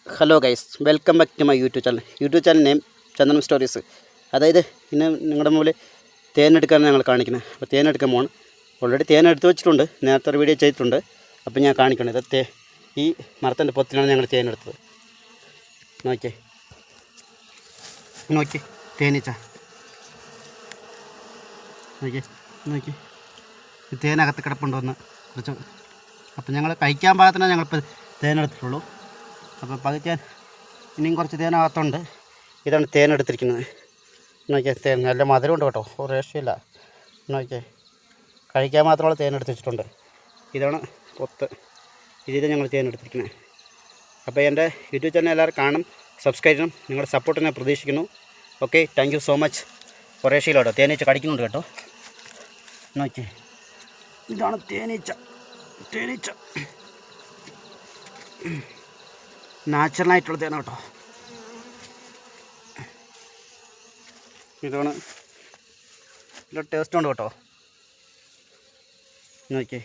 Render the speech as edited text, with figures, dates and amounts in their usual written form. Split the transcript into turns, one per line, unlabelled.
Hello guys, welcome back to my YouTube channel name Chandanam stories. അതായത് ഇന്ന് നിങ്ങളുടെ മുമ്പിൽ തേനെടുക്കാനാണ് ഞങ്ങൾ കാണിക്കുന്നത്. അപ്പോൾ തേനെടുക്കാൻ പോകണം. ഓൾറെഡി തേൻ എടുത്ത് വെച്ചിട്ടുണ്ട്, നേരത്തെ ഒരു വീഡിയോ ചെയ്തിട്ടുണ്ട്. അപ്പോൾ ഞാൻ കാണിക്കണം. ഇത് ഈ മരത്തിൻ്റെ പൊത്തിലാണ് ഞങ്ങൾ തേനെടുത്തത്. നോക്കി തേനീച്ച നോക്കി തേനകത്ത് കിടപ്പുണ്ടോന്ന് കുറച്ച്. അപ്പോൾ ഞങ്ങൾ കഴിക്കാൻ പാകത്തിനാണ് ഞങ്ങളിപ്പോൾ തേനെടുത്തിട്ടുള്ളൂ. അപ്പോൾ പകുതി ഇനിയും കുറച്ച് തേനകത്തുണ്ട്. ഇതാണ് തേനെടുത്തിരിക്കുന്നത്. നോക്കിയാൽ തേൻ നല്ല മധുരമുണ്ട് കേട്ടോ, ഒരു രക്ഷയില്ല. നോക്കിയാൽ കഴിക്കാൻ മാത്രമുള്ള തേനെടുത്ത് വെച്ചിട്ടുണ്ട്. ഇതാണ് പൊത്ത്, ഇതിൽ ഞങ്ങൾ തേനെടുത്തിരിക്കുന്നത്. അപ്പോൾ എൻ്റെ യൂട്യൂബ് ചാനൽ എല്ലാവരും കാണും, സബ്സ്ക്രൈബ് ചെയ്യണം. നിങ്ങളുടെ സപ്പോർട്ട് ഞാൻ പ്രതീക്ഷിക്കുന്നു. Okay, thank you so much. കുറേ ശീലം കേട്ടോ, തേനീച്ച കടിക്കുന്നുണ്ട് കേട്ടോ. നോക്കിയേ, ഇതാണ് തേനീച്ച. നാച്ചുറലായിട്ടുള്ള തേന കേട്ടോ. ഇതാണ്, നല്ല ടേസ്റ്റ് ഉണ്ട് കേട്ടോ. നോക്കിയേ